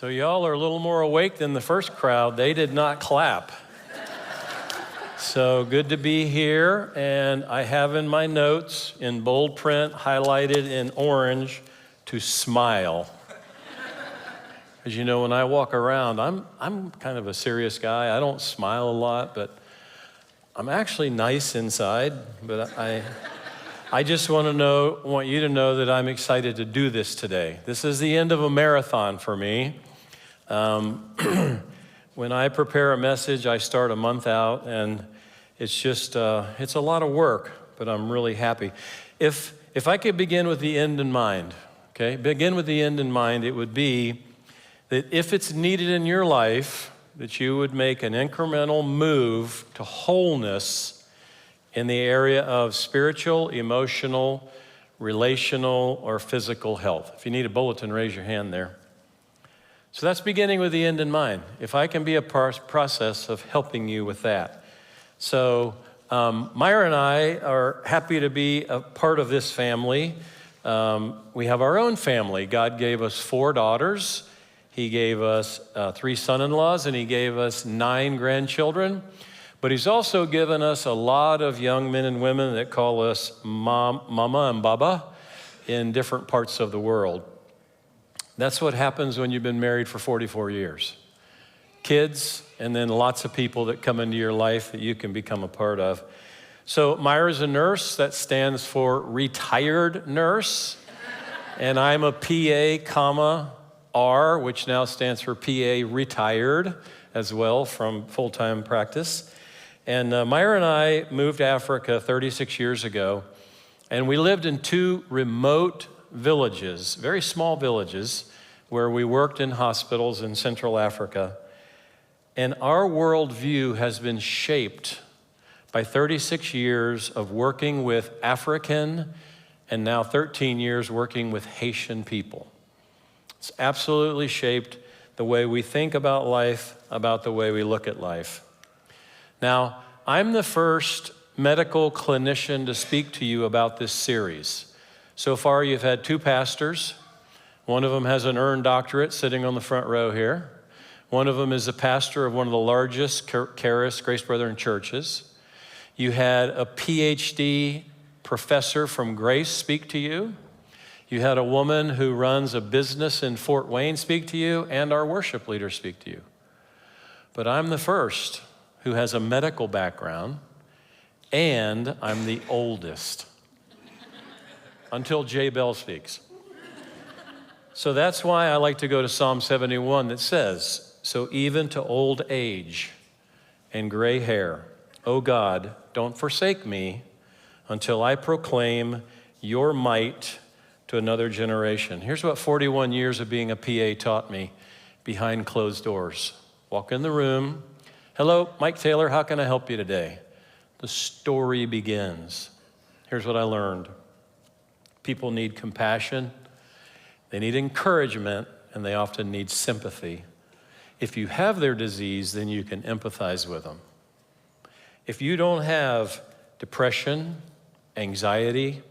So y'all are a little more awake than the first crowd. They did not clap. So good to be here, and I have in my notes in bold print, highlighted in orange, to smile. As you know, when I walk around, I'm kind of a serious guy. I don't smile a lot, but I'm actually nice inside. But I just want you to know that I'm excited to do this today. This is the end of a marathon for me. When I prepare a message, I start a month out, and it's just, it's a lot of work, but I'm really happy. If I could begin with the end in mind, okay? Begin with the end in mind, it would be that if it's needed in your life, that you would make an incremental move to wholeness in the area of spiritual, emotional, relational, or physical health. If you need a bulletin, raise your hand there. So that's beginning with the end in mind. If I can be a process of helping you with that. So Myra and I are happy to be a part of this family. We have our own family. God gave us 4 daughters. He gave us 3 son-in-laws, and he gave us 9 grandchildren. But he's also given us a lot of young men and women that call us mama and baba in different parts of the world. That's what happens when you've been married for 44 years. Kids, and then lots of people that come into your life that you can become a part of. So Myra's a nurse. That stands for retired nurse. And I'm a PA, R, which now stands for PA retired as well from full-time practice. And Myra and I moved to Africa 36 years ago, and we lived in 2 remote villages, very small villages, where we worked in hospitals in Central Africa. And our worldview has been shaped by 36 years of working with African and now 13 years working with Haitian people. It's absolutely shaped the way we think about life, about the way we look at life. Now, I'm the first medical clinician to speak to you about this series. So far, you've had 2 pastors. One of them has an earned doctorate sitting on the front row here. One of them is a pastor of one of the largest Charis, Grace Brethren churches. You had a PhD professor from Grace speak to you. You had a woman who runs a business in Fort Wayne speak to you, and our worship leader speak to you. But I'm the first who has a medical background, and I'm the oldest. Until Jay Bell speaks. So that's why I like to go to Psalm 71 that says, "So even to old age and gray hair, O God, don't forsake me until I proclaim your might to another generation." Here's what 41 years of being a PA taught me behind closed doors. Walk in the room. "Hello, Mike Taylor, how can I help you today?" The story begins. Here's what I learned. People need compassion, they need encouragement, and they often need sympathy. If you have their disease, then you can empathize with them. If you don't have depression, anxiety,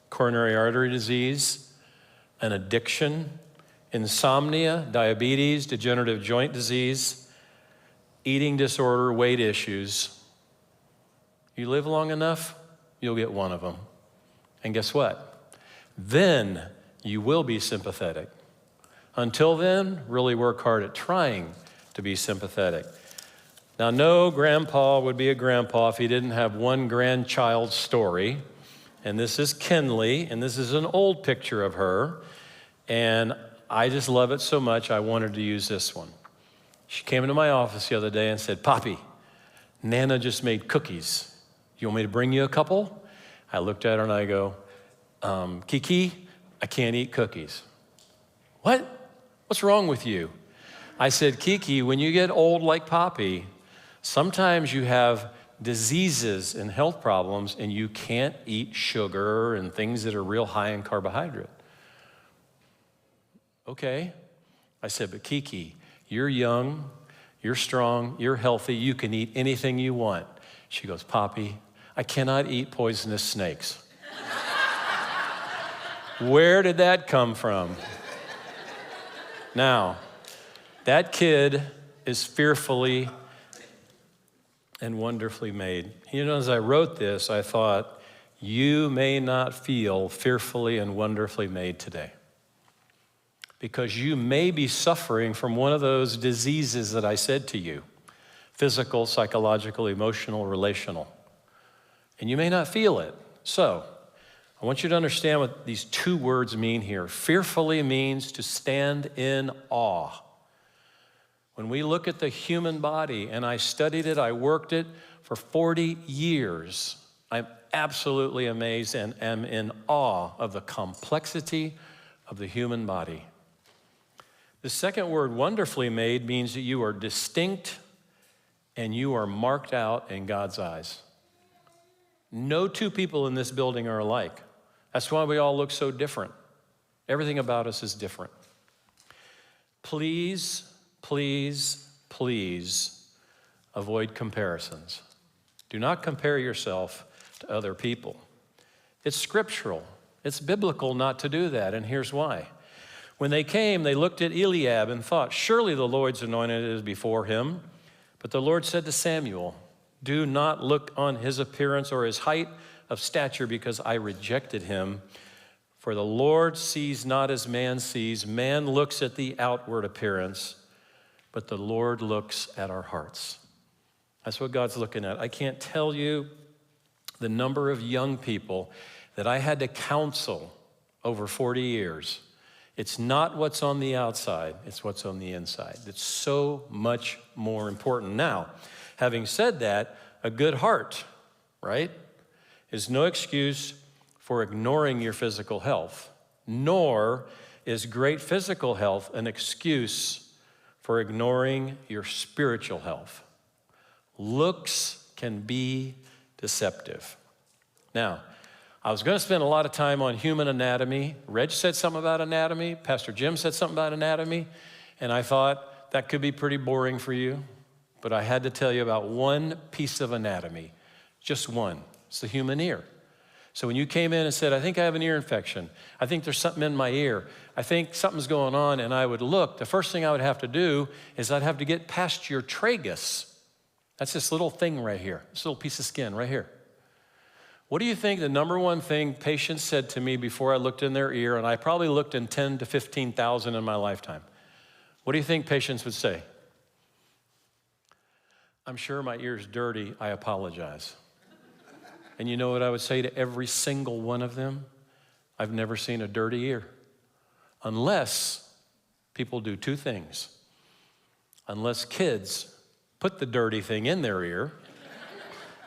coronary artery disease, an addiction, insomnia, diabetes, degenerative joint disease, eating disorder, weight issues, you live long enough, you'll get one of them. And guess what? Then you will be sympathetic. Until then, really work hard at trying to be sympathetic. Now, no grandpa would be a grandpa if he didn't have one grandchild story. And this is Kenley, and this is an old picture of her. And I just love it so much, I wanted to use this one. She came into my office the other day and said, "Poppy, Nana just made cookies. You want me to bring you a couple?" I looked at her and I go, "Kiki, I can't eat cookies." "What? What's wrong with you?" I said, "Kiki, when you get old like Poppy, sometimes you have diseases and health problems and you can't eat sugar and things that are real high in carbohydrate." "Okay." I said, "But Kiki, you're young, you're strong, you're healthy, you can eat anything you want." She goes, "Poppy, I cannot eat poisonous snakes." Where did that come from? Now, That kid is fearfully and wonderfully made. You know, as I wrote this, I thought, you may not feel fearfully and wonderfully made today, because you may be suffering from one of those diseases that I said to you: physical, psychological, emotional, relational. And you may not feel it. So I want you to understand what these two words mean here. Fearfully means to stand in awe. When we look at the human body, and I studied it, I worked it for 40 years, I'm absolutely amazed and am in awe of the complexity of the human body. The second word, wonderfully made, means that you are distinct and you are marked out in God's eyes. No two people in this building are alike. That's why we all look so different. Everything about us is different. Please, please, please avoid comparisons. Do not compare yourself to other people. It's scriptural. It's biblical not to do that, and here's why. When they came, they looked at Eliab and thought, surely the Lord's anointed is before him. But the Lord said to Samuel, do not look on his appearance or his height of stature, because I rejected him. For the Lord sees not as man sees. Man looks at the outward appearance, but the Lord looks at our hearts. That's what God's looking at. I can't tell you the number of young people that I had to counsel over 40 years. It's not what's on the outside, it's what's on the inside. It's so much more important. Now, having said that, a good heart, right, is no excuse for ignoring your physical health, nor is great physical health an excuse for ignoring your spiritual health. Looks can be deceptive. Now, I was going to spend a lot of time on human anatomy. Reg said something about anatomy. Pastor Jim said something about anatomy. And I thought that could be pretty boring for you. But I had to tell you about one piece of anatomy. Just one. It's the human ear. So when you came in and said, I think I have an ear infection. I think there's something in my ear. I think something's going on. And I would look. The first thing I would have to do is I'd have to get past your tragus. That's this little thing right here. This little piece of skin right here. What do you think the number one thing patients said to me before I looked in their ear, and I probably looked in 10 to 15,000 in my lifetime? What do you think patients would say? I'm sure my ear's dirty, I apologize. And you know what I would say to every single one of them? I've never seen a dirty ear. Unless people do two things. Unless kids put the dirty thing in their ear,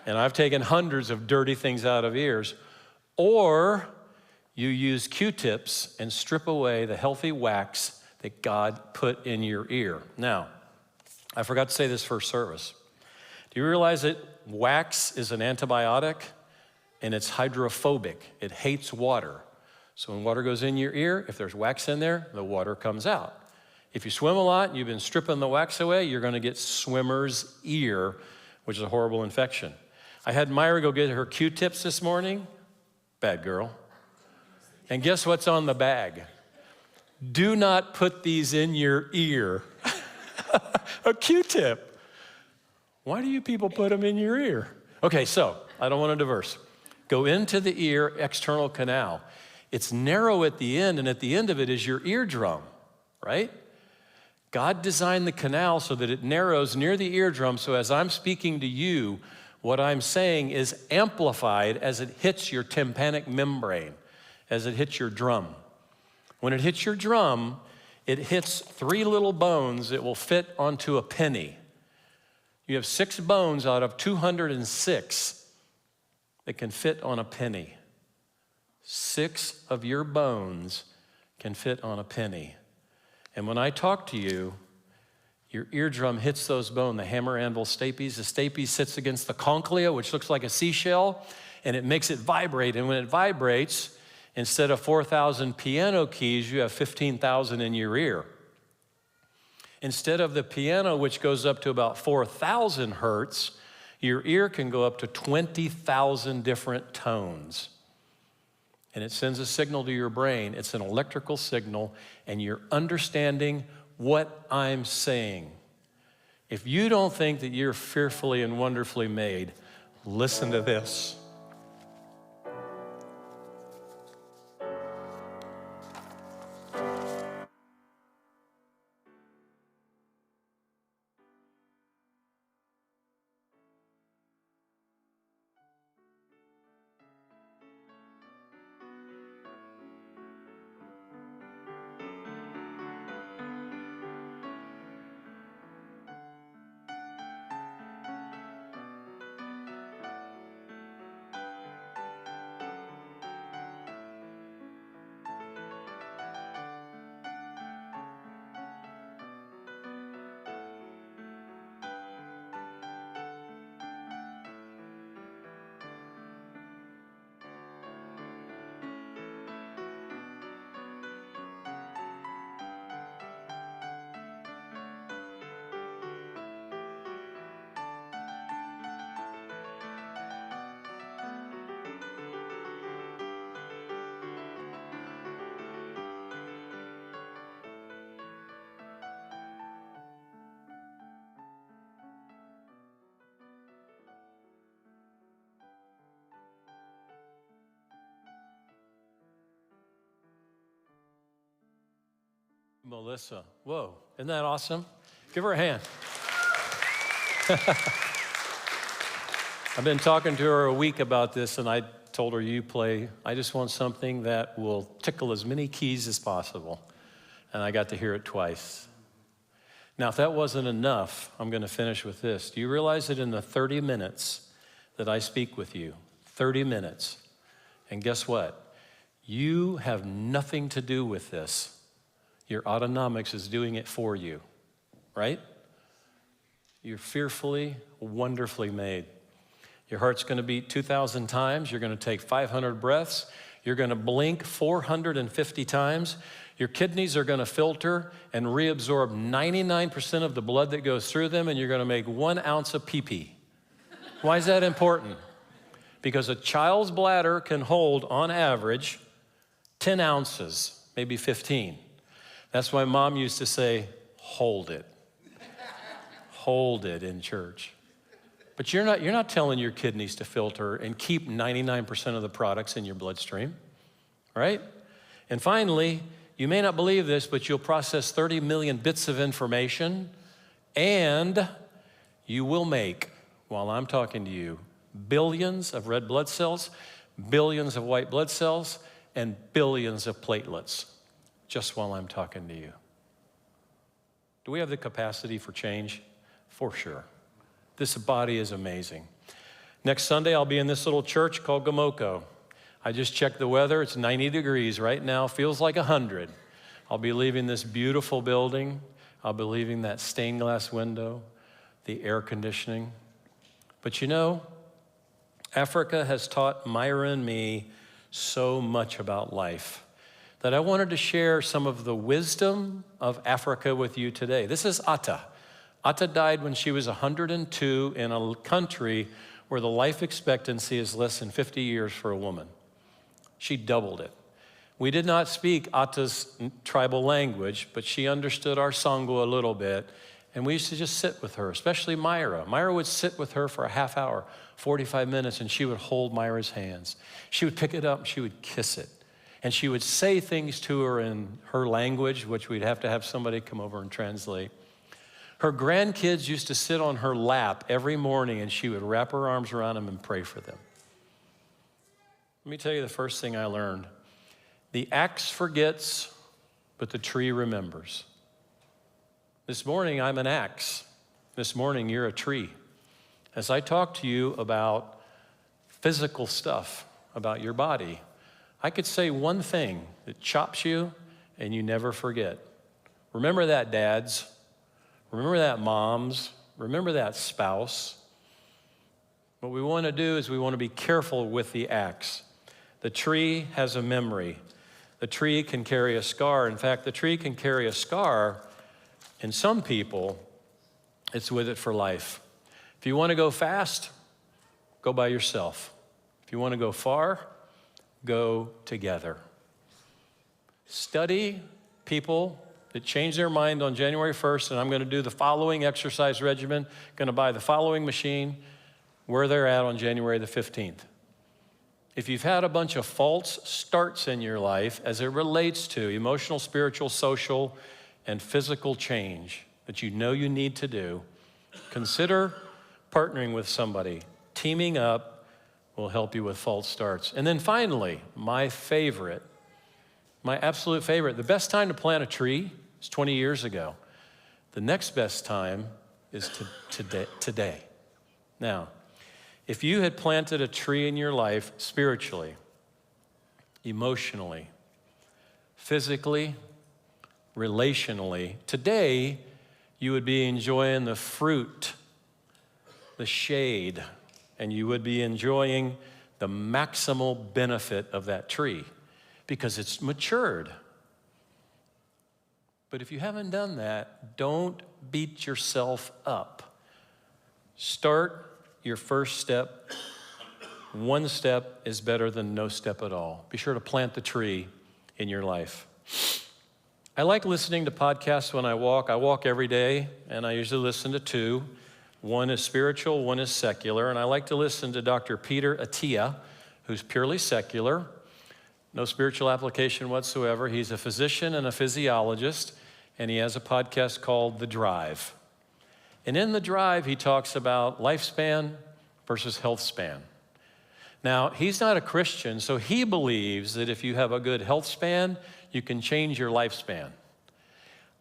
and I've taken hundreds of dirty things out of ears, or you use Q-tips and strip away the healthy wax that God put in your ear. Now, I forgot to say this first service. Do you realize that wax is an antibiotic and it's hydrophobic? It hates water. So when water goes in your ear, if there's wax in there, the water comes out. If you swim a lot and you've been stripping the wax away, you're going to get swimmer's ear, which is a horrible infection. I had Myra go get her Q-tips this morning. Bad girl. And guess what's on the bag? Do not put these in your ear. A Q-tip. Why do you people put them in your ear? Okay, so I don't want to diverse. Go into the ear, external canal. It's narrow at the end, and at the end of it is your eardrum, right? God designed the canal so that it narrows near the eardrum, so as I'm speaking to you, what I'm saying is amplified as it hits your tympanic membrane, as it hits your drum. When it hits your drum, it hits 3 little bones that will fit onto a penny. You have 6 bones out of 206 that can fit on a penny. 6 of your bones can fit on a penny. And when I talk to you, your eardrum hits those bones, the hammer, anvil, stapes. The stapes sits against the conchlea, which looks like a seashell, and it makes it vibrate. And when it vibrates, instead of 4,000 piano keys, you have 15,000 in your ear. Instead of the piano, which goes up to about 4,000 hertz, your ear can go up to 20,000 different tones. And it sends a signal to your brain. It's an electrical signal, and you're understanding what I'm saying. If you don't think that you're fearfully and wonderfully made, listen to this. Melissa, whoa, isn't that awesome? Give her a hand. I've been talking to her a week about this, and I told her, I just want something that will tickle as many keys as possible. And I got to hear it twice. Now, if that wasn't enough, I'm going to finish with this. Do you realize that in the 30 minutes that I speak with you, 30 minutes, and guess what? You have nothing to do with this. Your autonomics is doing it for you, right? You're fearfully, wonderfully made. Your heart's going to beat 2,000 times. You're going to take 500 breaths. You're going to blink 450 times. Your kidneys are going to filter and reabsorb 99% of the blood that goes through them, and you're going to make 1 ounce of pee-pee. Why is that important? Because a child's bladder can hold, on average, 10 ounces, maybe 15. That's why Mom used to say, hold it. Hold it in church. But you're not telling your kidneys to filter and keep 99% of the products in your bloodstream, right? And finally, you may not believe this, but you'll process 30 million bits of information, and you will make, while I'm talking to you, billions of red blood cells, billions of white blood cells, and billions of platelets, just while I'm talking to you. Do we have the capacity for change? For sure. This body is amazing. Next Sunday, I'll be in this little church called Gomoko. I just checked the weather. It's 90 degrees right now. Feels like 100. I'll be leaving this beautiful building. I'll be leaving that stained glass window, the air conditioning. But you know, Africa has taught Myra and me so much about life that I wanted to share some of the wisdom of Africa with you today. This is Atta. Atta died when she was 102 in a country where the life expectancy is less than 50 years for a woman. She doubled it. We did not speak Atta's tribal language, but she understood our Sango a little bit, and we used to just sit with her, especially Myra. Myra would sit with her for a half hour, 45 minutes, and she would hold Myra's hands. She would pick it up, and she would kiss it. And she would say things to her in her language, which we'd have to have somebody come over and translate. Her grandkids used to sit on her lap every morning, and she would wrap her arms around them and pray for them. Let me tell you the first thing I learned. The axe forgets, but the tree remembers. This morning, I'm an axe. This morning, you're a tree. As I talk to you about physical stuff, about your body, I could say one thing that chops you and you never forget. Remember that, dads. Remember that, moms. Remember that, spouse. What we want to do is we want to be careful with the axe. The tree has a memory. The tree can carry a scar. In fact, the tree can carry a scar. In some people, it's with it for life. If you want to go fast, go by yourself. If you want to go far, go together. Study people that change their mind on January 1st, and I'm going to do the following exercise regimen, going to buy the following machine, where they're at on January the 15th. If you've had a bunch of false starts in your life as it relates to emotional, spiritual, social, and physical change that you know you need to do, consider partnering with somebody. Teaming up will help you with false starts. And then finally, my absolute favorite, the best time to plant a tree is 20 years ago. The next best time is today. Now, if you had planted a tree in your life spiritually, emotionally, physically, relationally, today you would be enjoying the fruit, the shade, and you would be enjoying the maximal benefit of that tree because it's matured. But if you haven't done that, don't beat yourself up. Start your first step. One step is better than no step at all. Be sure to plant the tree in your life. I like listening to podcasts when I walk. I walk every day, and I usually listen to two. One is spiritual, one is secular, and I like to listen to Dr. Peter Attia, who's purely secular, no spiritual application whatsoever. He's a physician and a physiologist, and he has a podcast called The Drive. And in The Drive, he talks about lifespan versus healthspan. Now, he's not a Christian, so he believes that if you have a good health span, you can change your lifespan.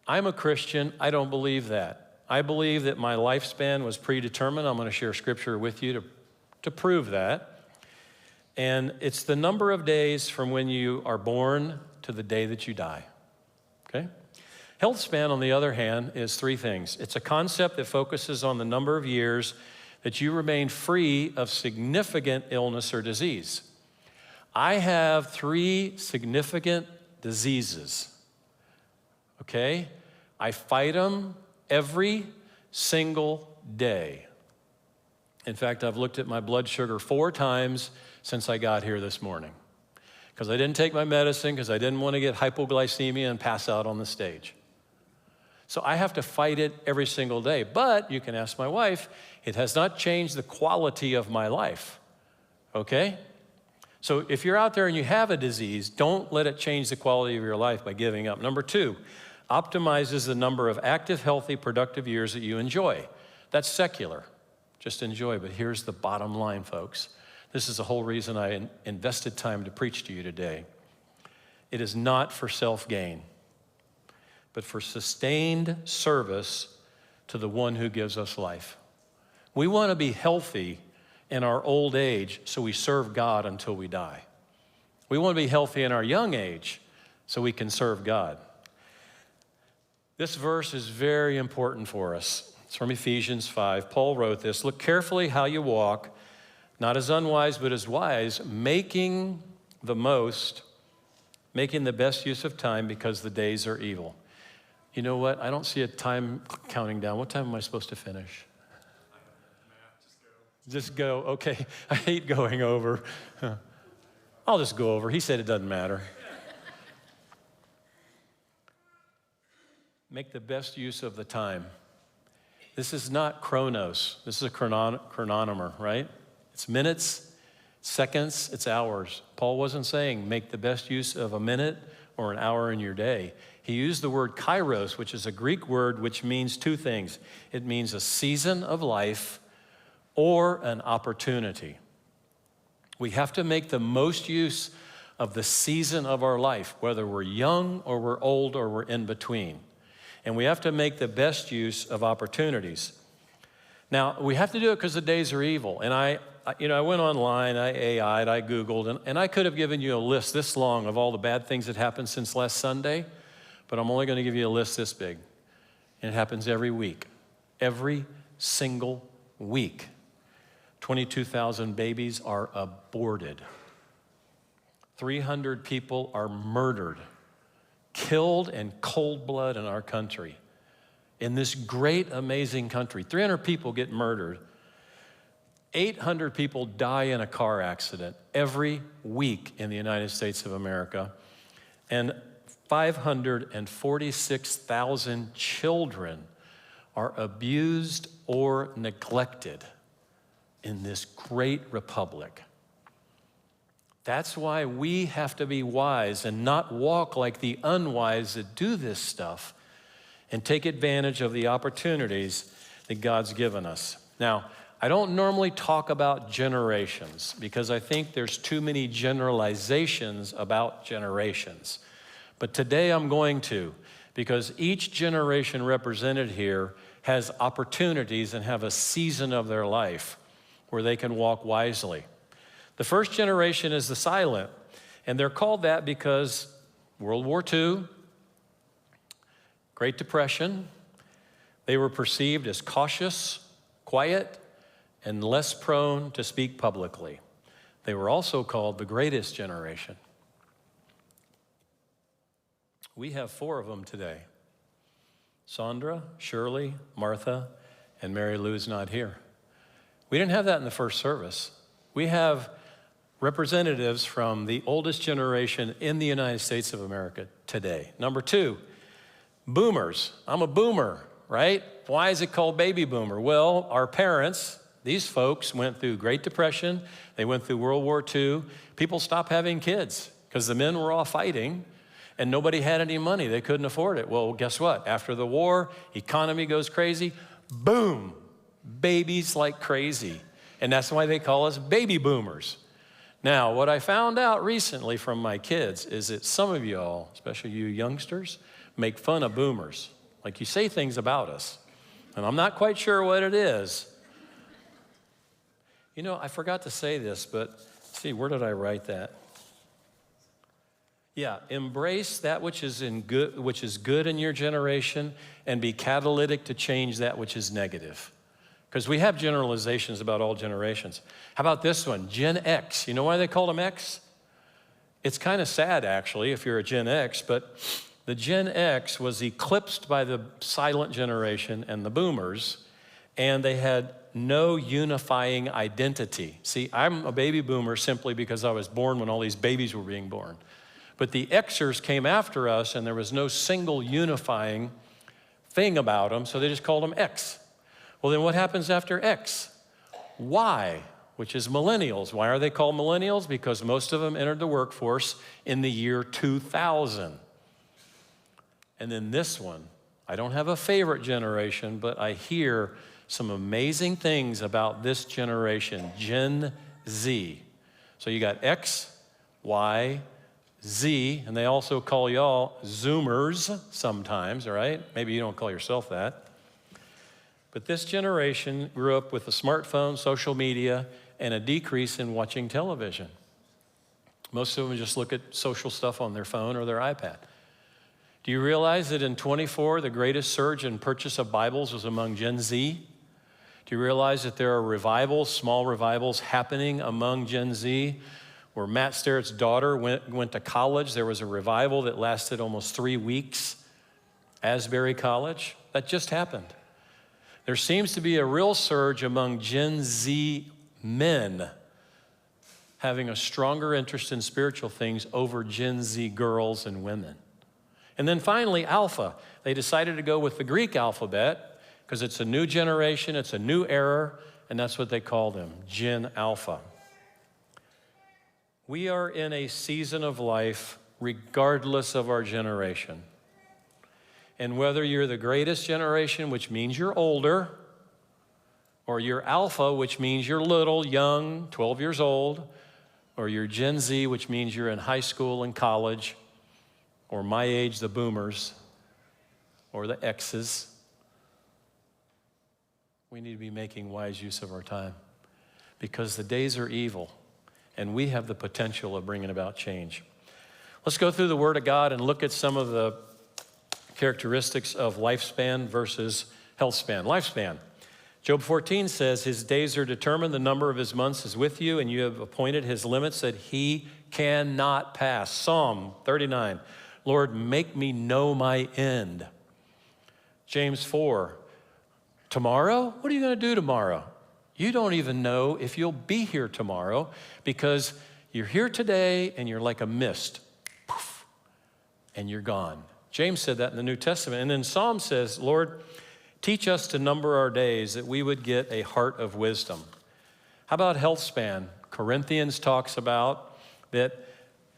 I'm a Christian. I don't believe that. I believe that my lifespan was predetermined. I'm going to share scripture with you to prove that. And it's the number of days from when you are born to the day that you die. Okay? Health span, on the other hand, is three things. It's a concept that focuses on the number of years that you remain free of significant illness or disease. I have 3 significant diseases, okay? I fight them every single day. In fact, I've looked at my blood sugar 4 times since I got here this morning because I didn't take my medicine because I didn't want to get hypoglycemia and pass out on the stage. So I have to fight it every single day. But you can ask my wife, it has not changed the quality of my life, okay? So if you're out there and you have a disease, don't let it change the quality of your life by giving up. Number 2, optimizes the number of active, healthy, productive years that you enjoy. That's secular, just enjoy. But here's the bottom line, folks. This is the whole reason I invested time to preach to you today. It is not for self-gain, but for sustained service to the one who gives us life. We want to be healthy in our old age so we serve God until we die. We want to be healthy in our young age so we can serve God. This verse is very important for us. It's from Ephesians 5. Paul wrote this, "Look carefully how you walk, not as unwise but as wise, making the best use of time because the days are evil." You know what? I don't see a time counting down. What time am I supposed to finish? Just go. Okay. I hate going over. I'll just go over. He said it doesn't matter. Make the best use of the time. This is not chronos. This is a chronometer, right? It's minutes, seconds, it's hours. Paul wasn't saying make the best use of a minute or an hour in your day. He used the word kairos, which is a Greek word which means 2 things. It means a season of life or an opportunity. We have to make the most use of the season of our life, whether we're young or we're old or we're in between. And we have to make the best use of opportunities. Now, we have to do it because the days are evil. And I went online, I AI'd, I Googled, and I could have given you a list this long of all the bad things that happened since last Sunday, but I'm only going to give you a list this big. And it happens every week, every single week. 22,000 babies are aborted. 300 people are murdered, killed in cold blood in our country. In this great, amazing country, 300 people get murdered. 800 people die in a car accident every week in the United States of America. And 546,000 children are abused or neglected in this great republic. That's why we have to be wise and not walk like the unwise that do this stuff and take advantage of the opportunities that God's given us. Now, I don't normally talk about generations because I think there's too many generalizations about generations. But today I'm going to, because each generation represented here has opportunities and have a season of their life where they can walk wisely. The first generation is the silent, and they're called that because World War II, Great Depression, they were perceived as cautious, quiet, and less prone to speak publicly. They were also called the greatest generation. We have 4 of them today. Sandra, Shirley, Martha, and Mary Lou's not here. We didn't have that in the first service. We have representatives from the oldest generation in the United States of America today. Number 2, boomers. I'm a boomer, right? Why is it called baby boomer? Well, our parents, these folks went through Great Depression. They went through World War II. People stopped having kids because the men were all fighting and nobody had any money. They couldn't afford it. Well, guess what? After the war, economy goes crazy. Boom, babies like crazy. And that's why they call us baby boomers. Now, what I found out recently from my kids is that some of y'all, especially you youngsters, make fun of boomers. Like you say things about us. And I'm not quite sure what it is. You know, I forgot to say this, but see, where did I write that? Yeah, embrace that which is good in your generation and be catalytic to change that which is negative. Because we have generalizations about all generations. How about this one, Gen X? You know why they called them X? It's kind of sad, actually, if you're a Gen X, but the Gen X was eclipsed by the silent generation and the boomers, and they had no unifying identity. See, I'm a baby boomer simply because I was born when all these babies were being born. But the Xers came after us, and there was no single unifying thing about them, so they just called them X. Well, then what happens after X? Y, which is millennials. Why are they called millennials? Because most of them entered the workforce in the year 2000. And then this one, I don't have a favorite generation, but I hear some amazing things about this generation, Gen Z. So you got X, Y, Z, and they also call y'all Zoomers sometimes, all right? Maybe you don't call yourself that. But this generation grew up with a smartphone, social media, and a decrease in watching television. Most of them just look at social stuff on their phone or their iPad. Do you realize that in 24, the greatest surge in purchase of Bibles was among Gen Z? Do you realize that there are revivals, small revivals happening among Gen Z? Where Matt Sterrett's daughter went to college, there was a revival that lasted almost 3 weeks. Asbury College, that just happened. There seems to be a real surge among Gen Z men having a stronger interest in spiritual things over Gen Z girls and women. And then finally, Alpha. They decided to go with the Greek alphabet because it's a new generation, it's a new era, and that's what they call them, Gen Alpha. We are in a season of life regardless of our generation. And whether you're the greatest generation, which means you're older, or you're Alpha, which means you're little, young, 12 years old, or you're Gen Z, which means you're in high school and college, or my age, the boomers, or the X's, we need to be making wise use of our time because the days are evil. And we have the potential of bringing about change. Let's go through the Word of God and look at some of the characteristics of lifespan versus healthspan. Lifespan. Job 14 says, his days are determined, the number of his months is with you, and you have appointed his limits that he cannot pass. Psalm 39, Lord, make me know my end. James 4, tomorrow? What are you going to do tomorrow? You don't even know if you'll be here tomorrow because you're here today and you're like a mist. Poof. and you're gone. James said that in the New Testament. And then Psalm says, Lord, teach us to number our days that we would get a heart of wisdom. How about Healthspan? Corinthians talks about that,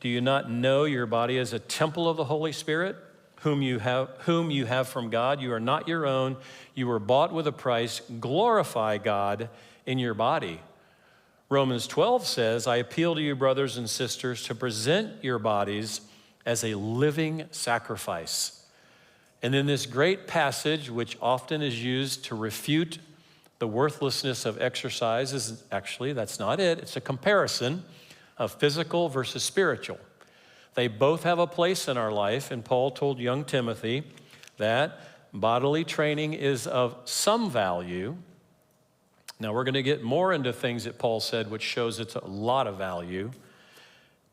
do you not know your body is a temple of the Holy Spirit, whom you have from God? You are not your own. You were bought with a price. Glorify God in your body. Romans 12 says, I appeal to you, brothers and sisters, to present your bodies as a living sacrifice. And in this great passage, which often is used to refute the worthlessness of exercise, is actually, that's not it. It's a comparison of physical versus spiritual. They both have a place in our life, and Paul told young Timothy that bodily training is of some value. Now, we're going to get more into things that Paul said, which shows it's a lot of value.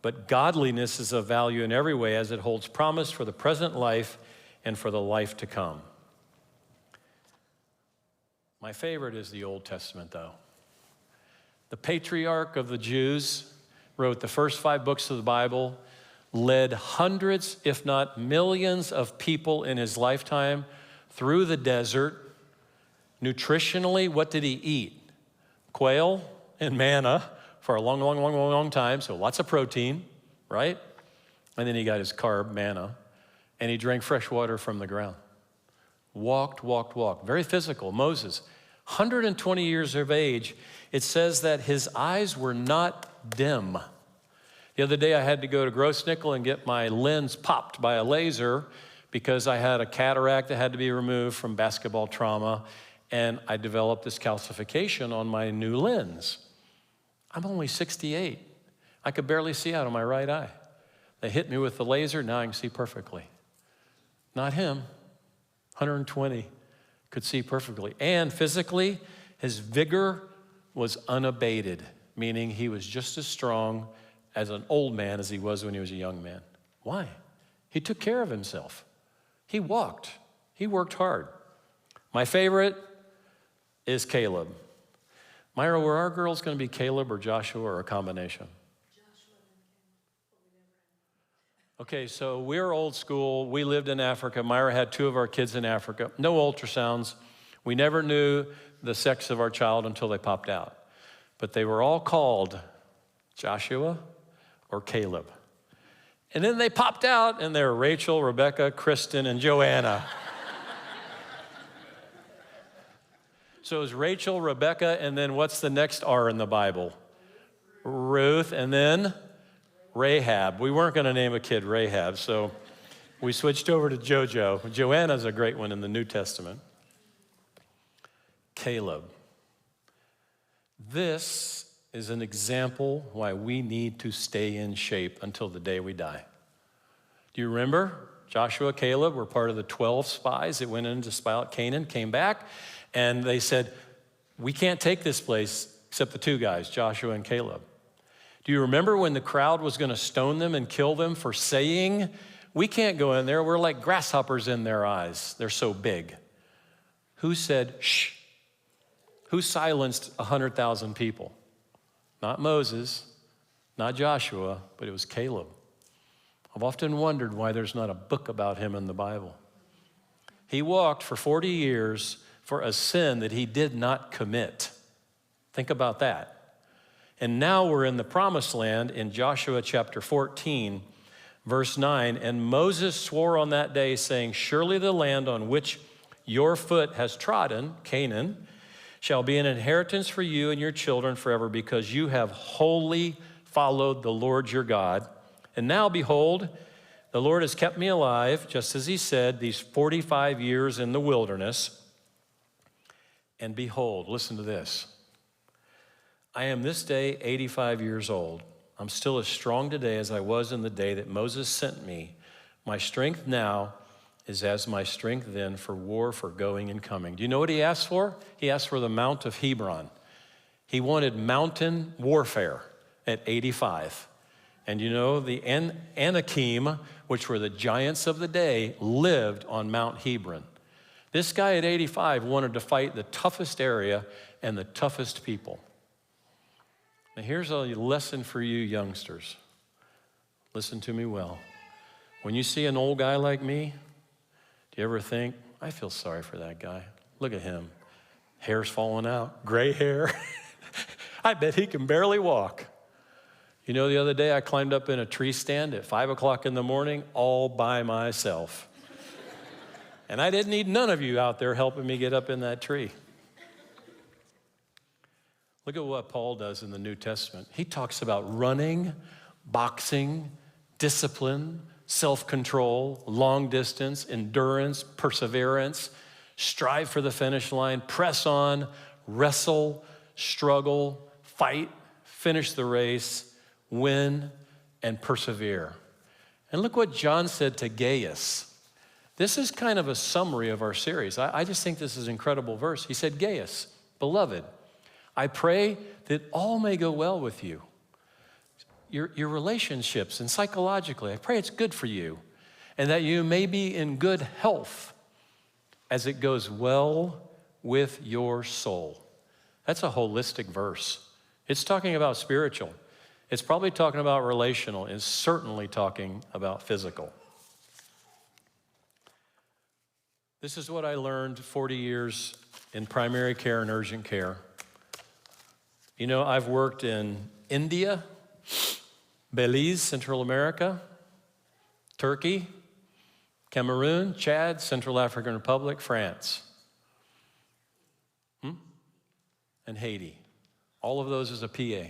But godliness is of value in every way, as it holds promise for the present life and for the life to come. My favorite is the Old Testament, though. The patriarch of the Jews wrote the first 5 books of the Bible, led hundreds, if not millions, of people in his lifetime through the desert. Nutritionally, what did he eat? Quail and manna for a long time, so lots of protein, right? And then he got his carb, manna, and he drank fresh water from the ground. Walked. Very physical. Moses, 120 years of age, it says that his eyes were not dim. The other day I had to go to Gross Nickel and get my lens popped by a laser because I had a cataract that had to be removed from basketball trauma, and I developed this calcification on my new lens. I'm only 68. I could barely see out of my right eye. They hit me with the laser, now I can see perfectly. Not him, 120, could see perfectly. And physically, his vigor was unabated, meaning he was just as strong as an old man as he was when he was a young man. Why? He took care of himself. He walked. He worked hard. My favorite is Caleb. Myra, were our girls going to be Caleb or Joshua or a combination? Okay, so we're old school. We lived in Africa. Myra had 2 of our kids in Africa. No ultrasounds. We never knew the sex of our child until they popped out. But they were all called Joshua or Caleb. And then they popped out, and they were Rachel, Rebecca, Kristen, and Joanna. So it was Rachel, Rebecca, and then what's the next R in the Bible? Ruth, and then Rahab. We weren't going to name a kid Rahab, so we switched over to JoJo. Joanna's a great one in the New Testament. Caleb. This is an example why we need to stay in shape until the day we die. Do you remember? Joshua, Caleb were part of the 12 spies that went in to spy out Canaan, came back, and they said, we can't take this place except the 2 guys, Joshua and Caleb. Do you remember when the crowd was going to stone them and kill them for saying, we can't go in there, we're like grasshoppers in their eyes, they're so big. Who said, shh? Who silenced 100,000 people? Not Moses, not Joshua, but it was Caleb. I've often wondered why there's not a book about him in the Bible. He walked for 40 years for a sin that he did not commit. Think about that. And now we're in the promised land in Joshua chapter 14, verse 9. And Moses swore on that day, saying, surely the land on which your foot has trodden, Canaan, shall be an inheritance for you and your children forever, because you have wholly followed the Lord your God. And now, behold, the Lord has kept me alive, just as he said, these 45 years in the wilderness. And behold, listen to this. I am this day 85 years old. I'm still as strong today as I was in the day that Moses sent me. My strength now is as my strength then for war, for going and coming. Do you know what he asked for? He asked for the Mount of Hebron. He wanted mountain warfare at 85. And you know, the Anakim, which were the giants of the day, lived on Mount Hebron. This guy at 85 wanted to fight the toughest area and the toughest people. Now here's a lesson for you youngsters. Listen to me well. When you see an old guy like me, do you ever think, I feel sorry for that guy. Look at him. Hair's falling out, gray hair. I bet he can barely walk. You know, the other day I climbed up in a tree stand at 5 o'clock in the morning all by myself. And I didn't need none of you out there helping me get up in that tree. Look at what Paul does in the New Testament. He talks about running, boxing, discipline, self-control, long distance, endurance, perseverance, strive for the finish line, press on, wrestle, struggle, fight, finish the race, win, and persevere. And look what John said to Gaius. This is kind of a summary of our series. I just think this is an incredible verse. He said, Gaius, beloved, I pray that all may go well with you. Your relationships and psychologically, I pray it's good for you, and that you may be in good health as it goes well with your soul. That's a holistic verse. It's talking about spiritual. It's probably talking about relational. It's certainly talking about physical. This is what I learned 40 years in primary care and urgent care. You know, I've worked in India, Belize, Central America, Turkey, Cameroon, Chad, Central African Republic, France, and Haiti. All of those as a PA.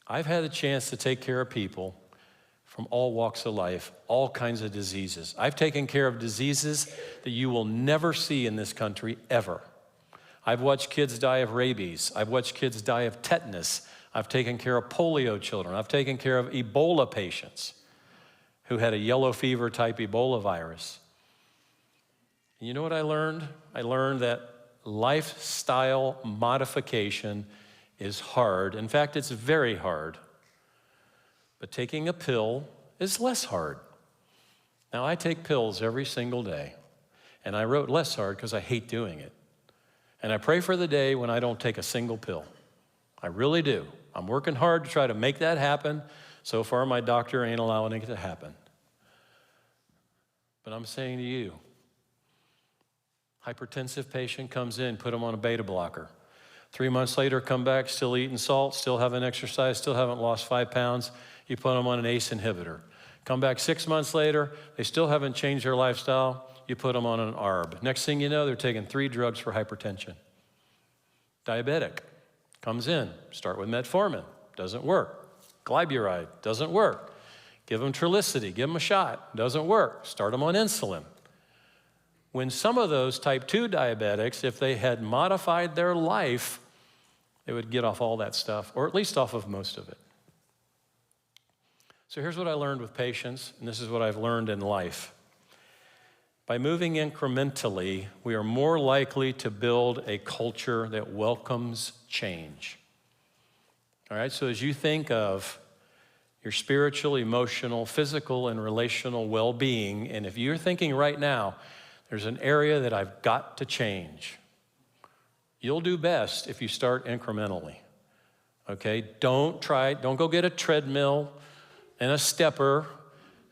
I've had the chance to take care of people from all walks of life, all kinds of diseases. I've taken care of diseases that you will never see in this country, ever. I've watched kids die of rabies. I've watched kids die of tetanus. I've taken care of polio children. I've taken care of Ebola patients who had a yellow fever type Ebola virus. And you know what I learned? I learned that lifestyle modification is hard. In fact, it's very hard. But taking a pill is less hard. Now, I take pills every single day, and I wrote less hard because I hate doing it. And I pray for the day when I don't take a single pill. I really do. I'm working hard to try to make that happen. So far, my doctor ain't allowing it to happen. But I'm saying to you, hypertensive patient comes in, put them on a beta blocker. 3 months later, come back, still eating salt, still haven't exercised, still haven't lost 5 pounds. You put them on an ACE inhibitor. Come back 6 months later, they still haven't changed their lifestyle. You put them on an ARB. Next thing you know, they're taking 3 drugs for hypertension. Diabetic comes in, start with metformin, doesn't work. Glyburide, doesn't work. Give them Trulicity, give them a shot, doesn't work. Start them on insulin. When some of those type 2 diabetics, if they had modified their life, they would get off all that stuff, or at least off of most of it. So here's what I learned with patients, and this is what I've learned in life. By moving incrementally, we are more likely to build a culture that welcomes change. All right, so as you think of your spiritual, emotional, physical, and relational well-being, and if you're thinking right now, there's an area that I've got to change, you'll do best if you start incrementally. Okay, don't go get a treadmill and a stepper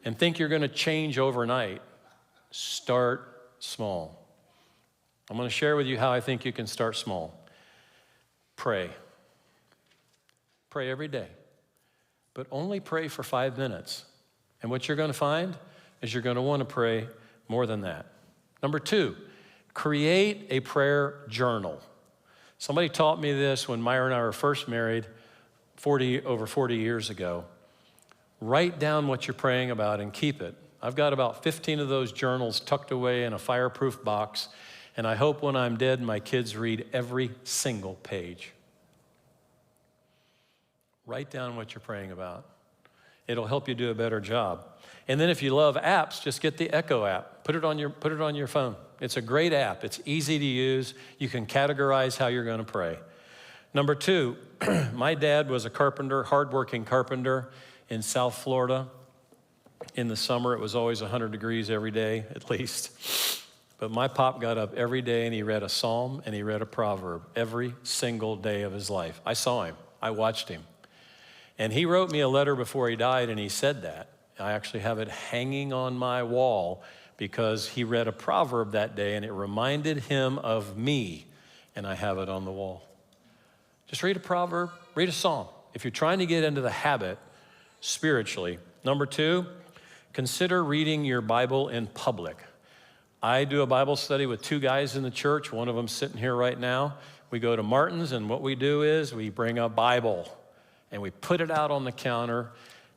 and think you're gonna change overnight. Start small. I'm going to share with you how I think you can start small. Pray. Pray every day, but only pray for 5 minutes. And what you're going to find is you're going to want to pray more than that. Number 2, create a prayer journal. Somebody taught me this when Myra and I were first married over 40 years ago. Write down what you're praying about and keep it. I've got about 15 of those journals tucked away in a fireproof box, and I hope when I'm dead, my kids read every single page. Write down what you're praying about. It'll help you do a better job. And then if you love apps, just get the Echo app. Put it on your phone. It's a great app. It's easy to use. You can categorize how you're going to pray. Number 2, my dad was a carpenter, hardworking carpenter in South Florida. In the summer, it was always 100 degrees every day, at least. But my pop got up every day and he read a psalm and he read a proverb every single day of his life. I saw him. I watched him. And he wrote me a letter before he died and he said that. I actually have it hanging on my wall because he read a proverb that day and it reminded him of me, and I have it on the wall. Just read a proverb, read a psalm. If you're trying to get into the habit spiritually. Number 2, consider reading your Bible in public. I do a Bible study with 2 guys in the church. One of them sitting here right now. We go to Martin's, and what we do is we bring a Bible and we put it out on the counter.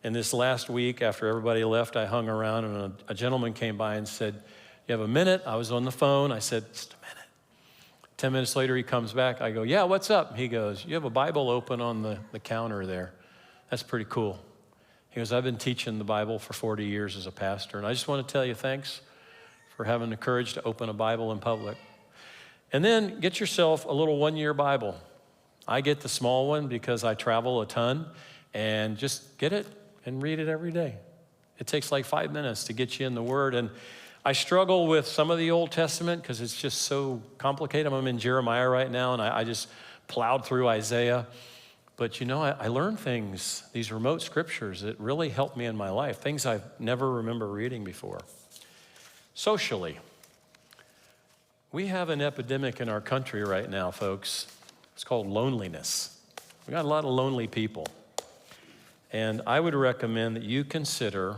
And this last week, after everybody left, I hung around, and a gentleman came by and said, "You have a minute?" I was on the phone. I said, "Just a minute." 10 minutes later, he comes back. I go, "Yeah, what's up?" He goes, "You have a Bible open on the counter there. That's pretty cool." He goes, "I've been teaching the Bible for 40 years as a pastor, and I just want to tell you thanks for having the courage to open a Bible in public." And then get yourself a little 1-year Bible. I get the small one because I travel a ton, and just get it and read it every day. It takes like 5 minutes to get you in the Word. And I struggle with some of the Old Testament because it's just so complicated. I'm in Jeremiah right now, and I just plowed through Isaiah. But you know, I learned things, these remote scriptures, that really helped me in my life, things I never remember reading before. Socially, we have an epidemic in our country right now, folks. It's called loneliness. We got a lot of lonely people. And I would recommend that you consider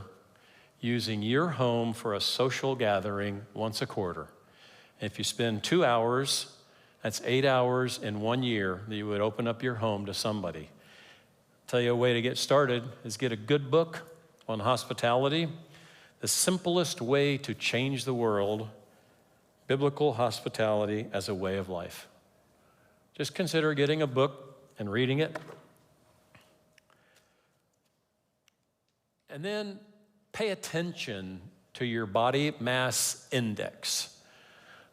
using your home for a social gathering once a quarter. And if you spend 2 hours, that's 8 hours in 1 year that you would open up your home to somebody. I'll tell you a way to get started is get a good book on hospitality. The simplest way to change the world, biblical hospitality as a way of life. Just consider getting a book and reading it. And then pay attention to your body mass index.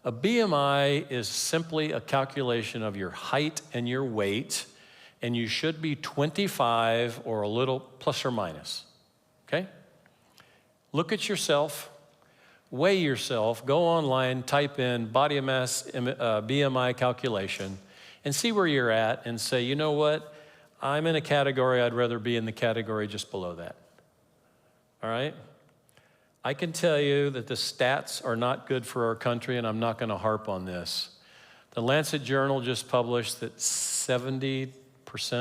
A BMI is simply a calculation of your height and your weight, and you should be 25 or a little plus or minus, okay? Look at yourself, weigh yourself, go online, type in body mass BMI calculation, and see where you're at and say, you know what? I'm in a category, I'd rather be in the category just below that. All right? I can tell you that the stats are not good for our country, and I'm not going to harp on this. The Lancet Journal just published that 70%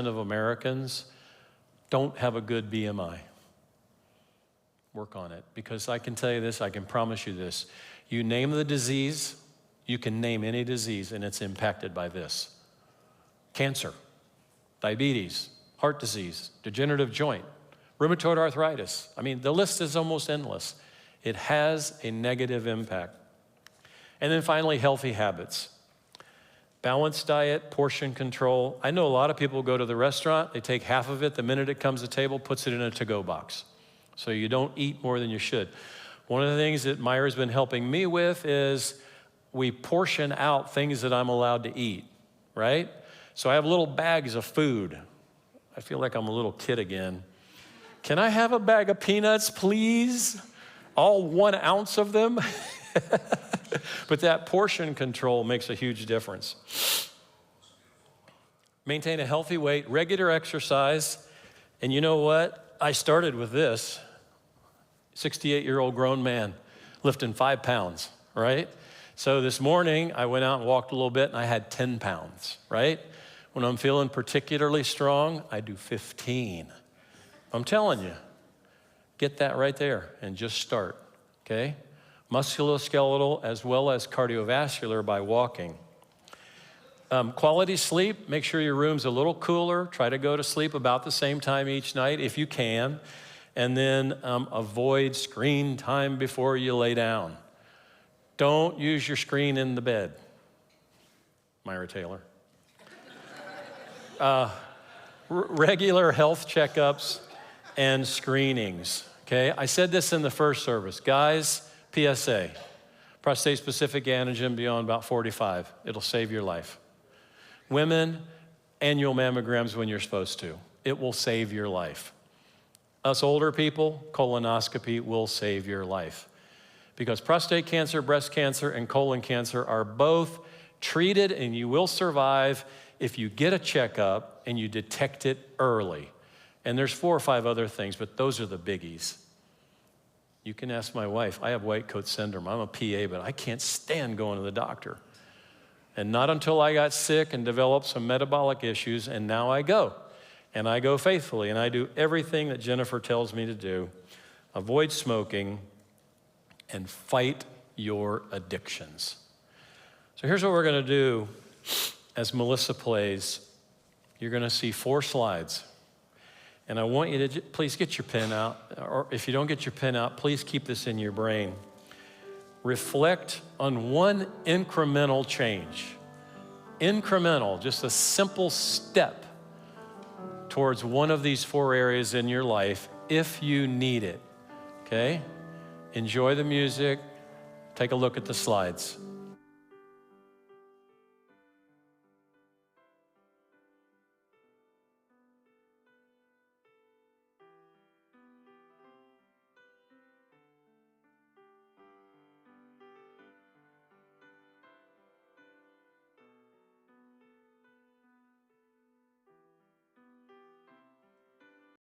of Americans don't have a good BMI. Work on it, because I can tell you this, I can promise you this. You name the disease, you can name any disease, and it's impacted by this. Cancer, diabetes, heart disease, degenerative joint, rheumatoid arthritis. I mean, the list is almost endless. It has a negative impact. And then finally, healthy habits. Balanced diet, portion control. I know a lot of people go to the restaurant, they take half of it, the minute it comes to the table, puts it in a to-go box. So you don't eat more than you should. One of the things that Myra's been helping me with is we portion out things that I'm allowed to eat, right? So I have little bags of food. I feel like I'm a little kid again. Can I have a bag of peanuts, please? All 1 ounce of them? But that portion control makes a huge difference. Maintain a healthy weight, regular exercise, and you know what? I started with this. 68-year-old grown man lifting 5 pounds, right? So this morning, I went out and walked a little bit, and I had 10 pounds, right? When I'm feeling particularly strong, I do 15. I'm telling you, get that right there and just start, okay? Musculoskeletal as well as cardiovascular by walking. Quality sleep, make sure your room's a little cooler. Try to go to sleep about the same time each night if you can. And then avoid screen time before you lay down. Don't use your screen in the bed. Myra Taylor. Regular health checkups and screenings, okay? I said this in the first service. Guys, PSA, prostate-specific antigen beyond about 45. It'll save your life. Women, annual mammograms when you're supposed to. It will save your life. Us older people, colonoscopy will save your life. Because prostate cancer, breast cancer, and colon cancer are both treated, and you will survive if you get a checkup and you detect it early. And there's 4 or 5 other things, but those are the biggies. You can ask my wife. I have white coat syndrome. I'm a PA, but I can't stand going to the doctor. And not until I got sick and developed some metabolic issues, and now I go. And I go faithfully, and I do everything that Jennifer tells me to do. Avoid smoking and fight your addictions. So here's what we're going to do as Melissa plays. You're going to see 4 slides. And I want you to please get your pen out, or if you don't get your pen out, please keep this in your brain. Reflect on one incremental change. Incremental, just a simple step towards one of these 4 areas in your life if you need it, okay? Enjoy the music. Take a look at the slides.